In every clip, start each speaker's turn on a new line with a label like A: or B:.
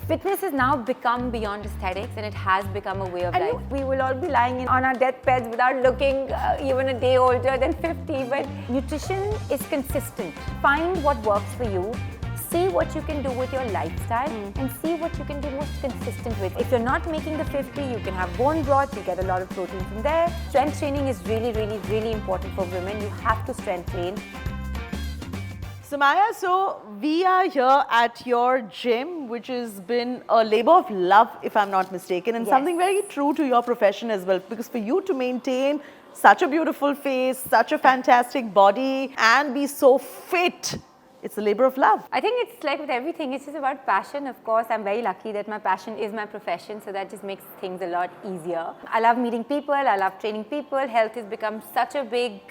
A: Fitness has now become beyond aesthetics, and it has become a way of life. We will all be lying on our deathbeds without looking even a day older than 50, but nutrition is consistent. Find what works for you. See what you can do with your lifestyle and see what you can be most consistent with. If you're not making the 50, you can have bone broth, you get a lot of protein from there. Strength training is really important for women. You have to strength train.
B: Sumaya, so we are here at your gym, which has been a labor of love, if I'm not mistaken, and something very true to your profession as well. Because for you to maintain such a beautiful face, such a fantastic body, and be so fit, it's a labor of love.
A: I think it's like with everything, it's just about passion. Of course, I'm very lucky that my passion is my profession, so that just makes things a lot easier. I love meeting people, I love training people. Health has become such a big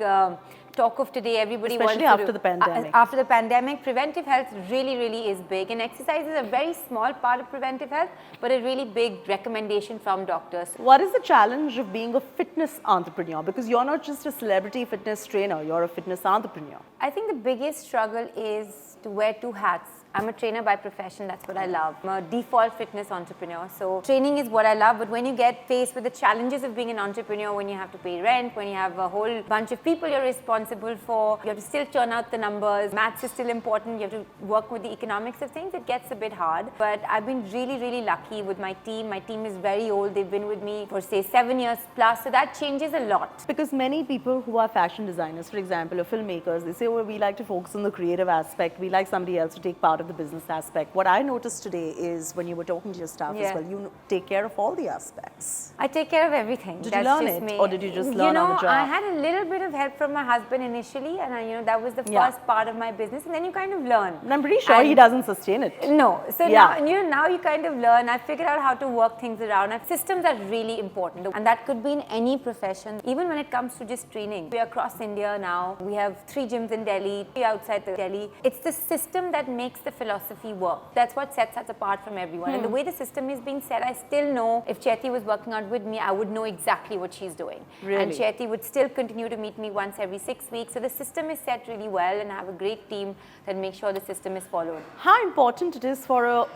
A: talk of today. Everybody
B: especially
A: wants
B: after the pandemic.
A: After the pandemic, preventive health really is big, and exercise is a very small part of preventive health, but a really big recommendation from doctors.
B: What is the challenge of being a fitness entrepreneur? Because you're not just a celebrity fitness trainer, you're a fitness entrepreneur.
A: I think the biggest struggle is to wear two hats. I'm a trainer by profession, that's what I love. I'm a default fitness entrepreneur, so training is what I love, but when you get faced with the challenges of being an entrepreneur, when you have to pay rent, when you have a whole bunch of people you're responsible for, you have to still churn out the numbers, maths is still important, you have to work with the economics of things, it gets a bit hard. But I've been really lucky with my team. My team is very old, they've been with me for say 7 years plus, so that changes a lot.
B: Because many people who are fashion designers, for example, or filmmakers, they say, oh, we like to focus on the creative aspect, we like somebody else to take part of the business aspect. What I noticed today is when you were talking to your staff as well, you take care of all the aspects.
A: I take care of everything.
B: Did you learn it, or did you just learn on the job?
A: I had a little bit of help from my husband initially, and that was the first part of my business, and then you kind of learn.
B: And I'm pretty sure he doesn't sustain it.
A: No. So now you kind of learn. I figured out how to work things around. Systems are really important, and that could be in any profession, even when it comes to just training. We are across India now. We have 3 gyms in Delhi, 3 outside Delhi. It's the system that makes the philosophy work. That's what sets us apart from everyone. And the way the system is being set, I still know if Chaiti was working out with me, I would know exactly what she's doing.
B: Really?
A: And Chaiti would still continue to meet me once every 6 weeks. So the system is set really well, and I have a great team that makes sure the system is followed.
B: How important it is for a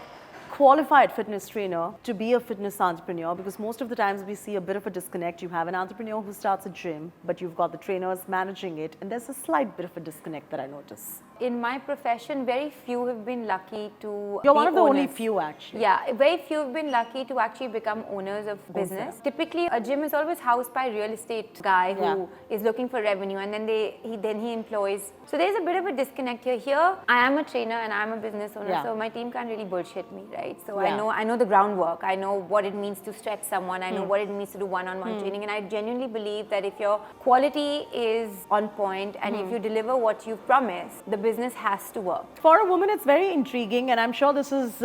B: qualified fitness trainer to be a fitness entrepreneur, because most of the times we see a bit of a disconnect. You have an entrepreneur who starts a gym, but you've got the trainers managing it, and there's a slight bit of a disconnect that I notice.
A: In my profession, very few have been lucky to
B: You're one of the
A: owners.
B: only few, actually.
A: Yeah, very few have been lucky to actually become owners of business. Typically, a gym is always housed by a real estate guy who is looking for revenue, and then he employs. So there's a bit of a disconnect here. Here, I am a trainer and I'm a business owner, so my team can't really bullshit me, right? So I know the groundwork. I know what it means to stretch someone. I know what it means to do one-on-one training, and I genuinely believe that if your quality is on point and if you deliver what you've promised, the business has to work.
B: For a woman, it's very intriguing, and I'm sure this is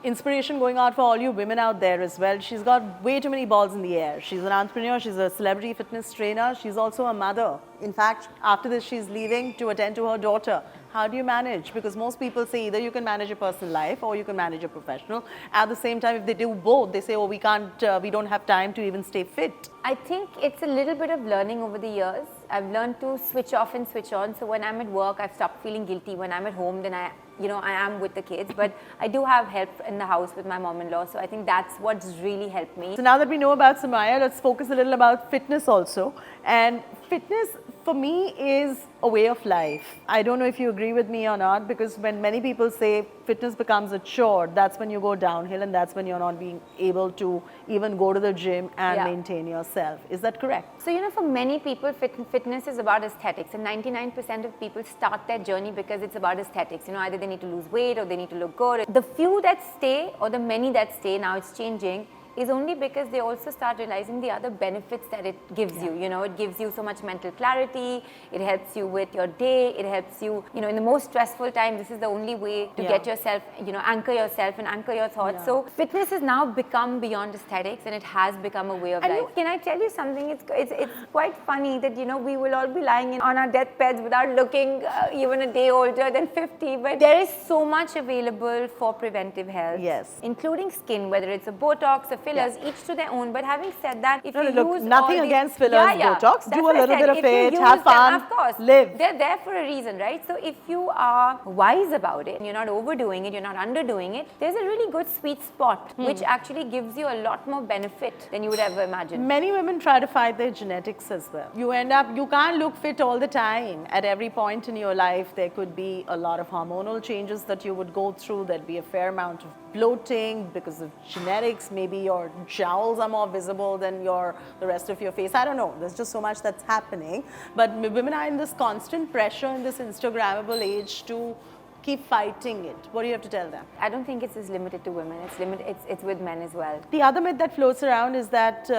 B: inspiration going out for all you women out there as well. She's got way too many balls in the air. She's an entrepreneur, she's a celebrity fitness trainer, she's also a mother. In fact, after this, she's leaving to attend to her daughter. How do you manage? Because most people say either you can manage your personal life or you can manage your professional. At the same time, if they do both, they say, oh, we don't have time to even stay fit.
A: I think it's a little bit of learning over the years. I've learned to switch off and switch on. So when I'm at work, I've stopped feeling guilty. When I'm at home, then I am with the kids. But I do have help in the house with my mom-in-law. So I think that's what's really helped me.
B: So now that we know about Sumaya, let's focus a little about fitness also. And fitness, for me, is a way of life. I don't know if you agree with me or not, because when many people say fitness becomes a chore, that's when you go downhill, and that's when you're not being able to even go to the gym and maintain yourself. Is that correct?
A: So, for many people, fitness is about aesthetics, and 99% of people start their journey because it's about aesthetics. Either they need to lose weight or they need to look good. The few that stay, or the many that stay, now it's changing, is only because they also start realizing the other benefits that it gives you. It gives you so much mental clarity, it helps you with your day, it helps you, in the most stressful time, this is the only way to get yourself, anchor yourself and anchor your thoughts. So fitness has now become beyond aesthetics, and it has become a way of life. Can I tell you something? It's quite funny that, we will all be lying on our deathbeds without looking even a day older than 50, but there is so much available for preventive health, including skin, whether it's a Botox, a fillers, each to their own. But having said that, if you
B: look,
A: use
B: nothing
A: all these,
B: against fillers, Botox.
A: that's
B: Do a
A: what I
B: little
A: said.
B: bit of
A: If you
B: it,
A: use
B: have fun,
A: them, of course,
B: live.
A: they're there for a reason, right? So if you are wise about it, you're not overdoing it, you're not underdoing it, there's a really good sweet spot, which actually gives you a lot more benefit than you would ever imagine.
B: Many women try to fight their genetics as well. You can't look fit all the time. At every point in your life, there could be a lot of hormonal changes that you would go through. There'd be a fair amount of bloating because of genetics. Maybe your jowls are more visible than the rest of your face. I don't know. There's just so much that's happening. But women are in this constant pressure in this Instagrammable age to keep fighting it. What do you have to tell them?
A: I don't think it's just limited to women. It's with men as well.
B: The other myth that floats around is that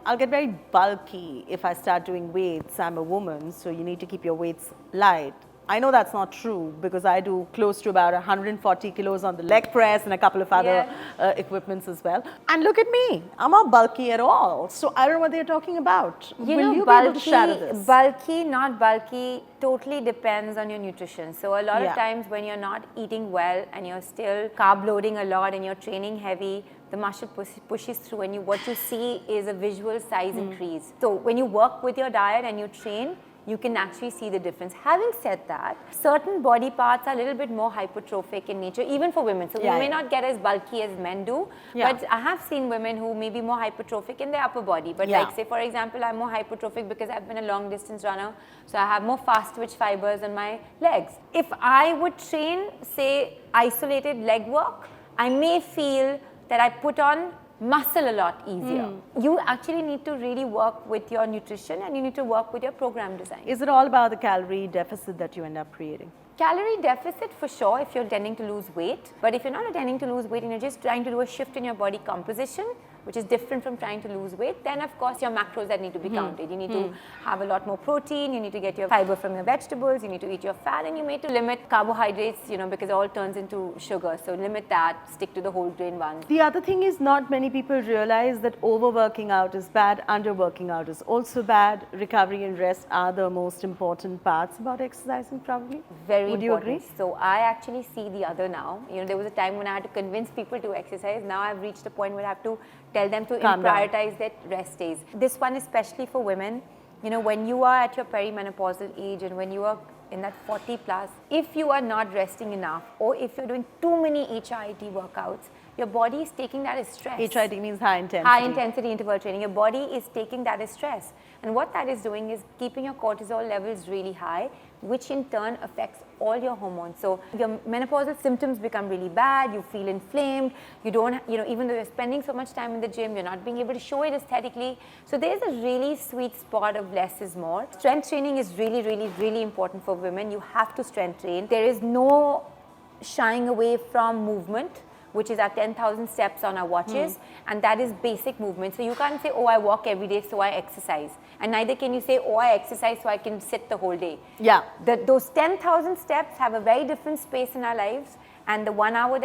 B: I'll get very bulky if I start doing weights. I'm a woman, so you need to keep your weights light. I know that's not true because I do close to about 140 kilos on the leg press and a couple of other equipments as well. And look at me, I'm not bulky at all. So I don't know what they're talking about. Will you be able to shadow this?
A: Bulky, not bulky, totally depends on your nutrition. So a lot of times when you're not eating well and you're still carb loading a lot and you're training heavy, the muscle pushes through and what you see is a visual size increase. So when you work with your diet and you train, you can actually see the difference. Having said that, certain body parts are a little bit more hypertrophic in nature, even for women. So we may not get as bulky as men do, but I have seen women who may be more hypertrophic in their upper body. But like say, for example, I'm more hypertrophic because I've been a long distance runner, so I have more fast twitch fibers on my legs. If I would train, say, isolated leg work, I may feel that I put on muscle a lot easier. You actually need to really work with your nutrition and you need to work with your program design.
B: Is it all about the calorie deficit that you end up creating?
A: Calorie deficit for sure if you're intending to lose weight, but if you're not intending to lose weight and you're just trying to do a shift in your body composition, which is different from trying to lose weight, then of course your macros that need to be counted. You need to have a lot more protein, you need to get your fiber from your vegetables, you need to eat your fat, and you need to limit carbohydrates, because it all turns into sugar. So limit that, stick to the whole grain ones.
B: The other thing is not many people realize that overworking out is bad, underworking out is also bad. Recovery and rest are the most important parts about exercising probably.
A: Very
B: Would
A: important.
B: you agree?
A: So I actually see the other now. There was a time when I had to convince people to exercise. Now I've reached a point where I have to tell them to prioritize their rest days. This one especially for women, when you are at your perimenopausal age and when you are in that 40 plus, if you are not resting enough or if you're doing too many HIIT workouts, your body is taking that as stress.
B: HIIT means high intensity.
A: High intensity interval training. Your body is taking that as stress. And what that is doing is keeping your cortisol levels really high, which in turn affects all your hormones. So your menopausal symptoms become really bad, you feel inflamed, you don't, even though you're spending so much time in the gym, you're not being able to show it aesthetically. So there's a really sweet spot of less is more. Strength training is really, really, really important for women. You have to strength train. There is no shying away from movement, which is our 10,000 steps on our watches, and that is basic movement. So you can't say, oh, I walk every day, so I exercise. And neither can you say, oh, I exercise, so I can sit the whole day.
B: Yeah.
A: Those 10,000 steps have a very different space in our lives, and the 1 hour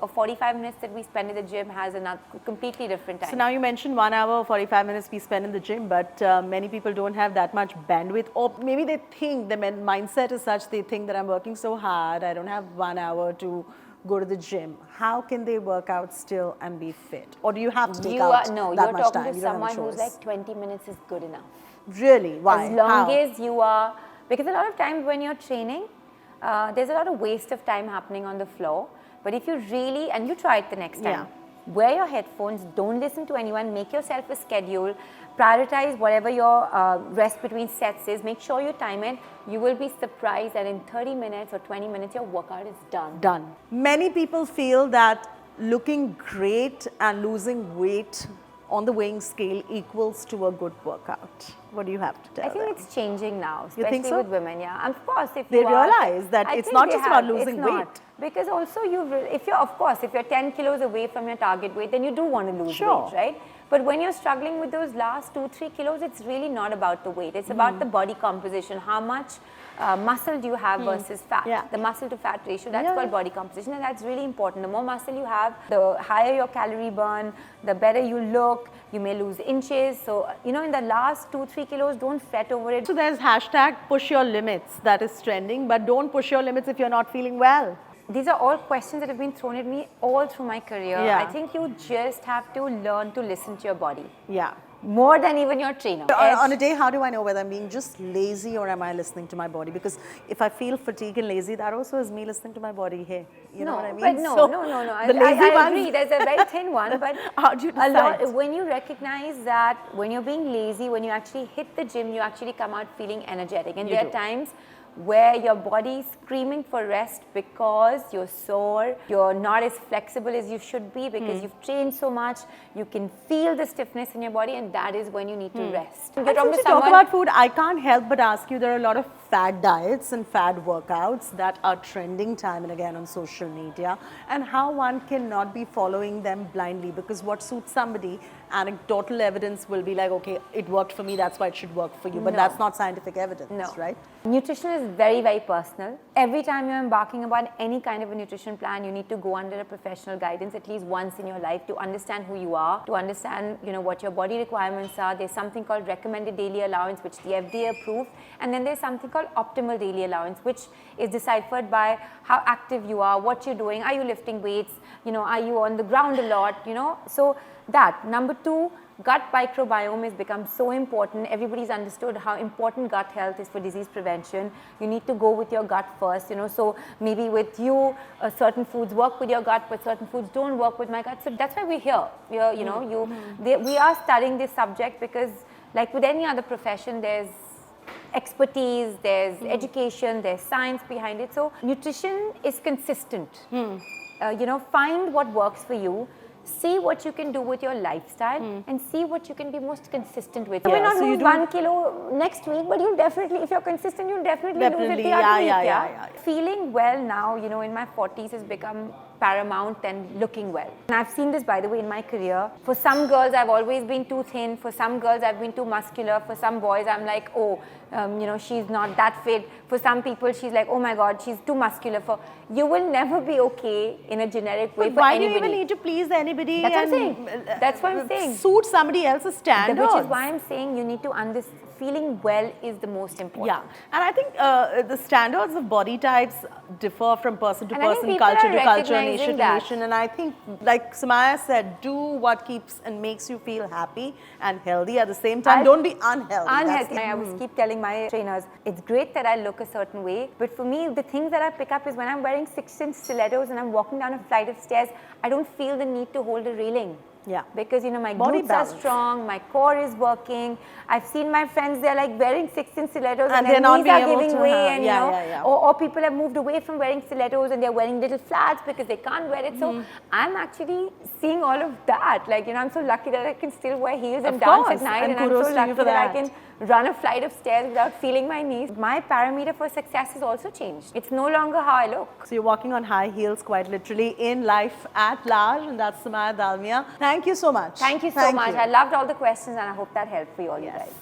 A: or 45 minutes that we spend in the gym has a completely different time.
B: So now you mentioned 1 hour, 45 minutes we spend in the gym, but many people don't have that much bandwidth, or maybe they think, the mindset is such, they think that I'm working so hard, I don't have 1 hour to go to the gym. How can they work out still and be fit? Or do you have to take out that much time?
A: You're talking to someone who's like 20 minutes is good enough.
B: Really? Why?
A: As long as you are, because a lot of times when you're training, there's a lot of waste of time happening on the floor. But if you really, and you try it the next time, wear your headphones, don't listen to anyone, make yourself a schedule, prioritize whatever your rest between sets is, make sure you time it. You will be surprised that in 30 minutes or 20 minutes, your workout is done.
B: Done. Many people feel that looking great and losing weight on the weighing scale equals to a good workout. What do you have to tell
A: I think
B: them?
A: it's changing now, especially
B: You think so?
A: with women. Yeah, of course. If
B: They
A: you are,
B: realize that it's not just about losing weight.
A: Because also if you're 10 kilos away from your target weight, then you do want to lose weight, right? But when you're struggling with those last 2-3 kilos, it's really not about the weight. It's about the body composition. How much muscle do you have versus fat?
B: Yeah.
A: The muscle to fat ratio, that's called body composition, and that's really important. The more muscle you have, the higher your calorie burn, the better you look. You may lose inches. So, in the last 2-3 kilos, don't fret over it.
B: So there's hashtag push your limits that is trending, but don't push your limits if you're not feeling well.
A: These are all questions that have been thrown at me all through my career.
B: Yeah.
A: I think you just have to learn to listen to your body.
B: Yeah.
A: More than even your trainer.
B: On a day, how do I know whether I'm being just lazy or am I listening to my body? Because if I feel fatigued and lazy, that also is me listening to my body. Hey, you know what I mean?
A: But no.
B: The lazy
A: I
B: ones,
A: agree. There's a very thin one, but
B: how do you decide?
A: when you recognize that when you're being lazy, when you actually hit the gym, you actually come out feeling energetic. And there are times where your body is screaming for rest because you're sore, you're not as flexible as you should be because you've trained so much, you can feel the stiffness in your body, and that is when you need to rest.
B: And since you talk about food, I can't help but ask you, there are a lot of fad diets and fad workouts that are trending time and again on social media, and how one cannot be following them blindly, because what suits somebody, anecdotal evidence will be like, okay, it worked for me, that's why it should work for you, but that's not scientific evidence, right?
A: Nutrition is very, very personal. Every time you're embarking upon any kind of a nutrition plan, you need to go under a professional guidance at least once in your life to understand who you are, to understand, you know, what your body requirements are. There's something called recommended daily allowance, which the FDA approved, and then there's something called optimal daily allowance, which is deciphered by how active you are, what you're doing, are you lifting weights, you know, are you on the ground a lot, you know. So that. Number two, gut microbiome has become so important. Everybody's understood how important gut health is for disease prevention. You need to go with your gut first, you know. So maybe with you, certain foods work with your gut, but certain foods don't work with my gut. So that's why we're here. We're, you know, we are studying this subject because, like with any other profession, there's expertise, there's education, there's science behind it. So nutrition is consistent. You know, find what works for you. See what you can do with your lifestyle and see what you can be most consistent with. You may not lose 1 kilo next week, but you'll definitely, if you're consistent, you'll definitely lose it the other week. Feeling well now, you know, in my 40s has become paramount than looking well. And I've seen this, by the way, in my career. For some girls, I've always been too thin. For some girls, I've been too muscular. For some boys, I'm like, oh, you know, she's not that fit. For some people, she's like, oh my God, she's too muscular. You will never be okay in a generic way for anybody.
B: Why do you even need to please anybody?
A: That's what I'm saying. That's what I'm saying.
B: Suit somebody else's standards.
A: Which is why I'm saying you need to understand. Feeling well is the most important.
B: Yeah, and I think the standards of body types differ from person to person, culture to culture, nation to nation. And I think, like Sumaya said, do what keeps and makes you feel happy and healthy at the same time. Don't be unhealthy.
A: I always keep telling my trainers, it's great that I look a certain way, but for me, the things that I pick up is when I'm wearing 6-inch stilettos and I'm walking down a flight of stairs, I don't feel the need to hold a railing.
B: Yeah.
A: Because, you know, my glutes are strong, my core is working. I've seen my friends, they're like wearing 6-inch stilettos and their knees are giving way. And, you know, or people have moved away from wearing stilettos and they're wearing little flats because they can't wear it. So I'm actually seeing all of that. Like, you know, I'm so lucky that I can still wear heels and dance at night. And I'm so lucky that I can run a flight of stairs without feeling my knees. My parameter for success has also changed. It's no longer how I look.
B: So you're walking on high heels quite literally in life at large, and that's Sumaya Dalmia. Thank you so much.
A: Thank you so much. I loved all the questions and I hope that helped for you all, you guys.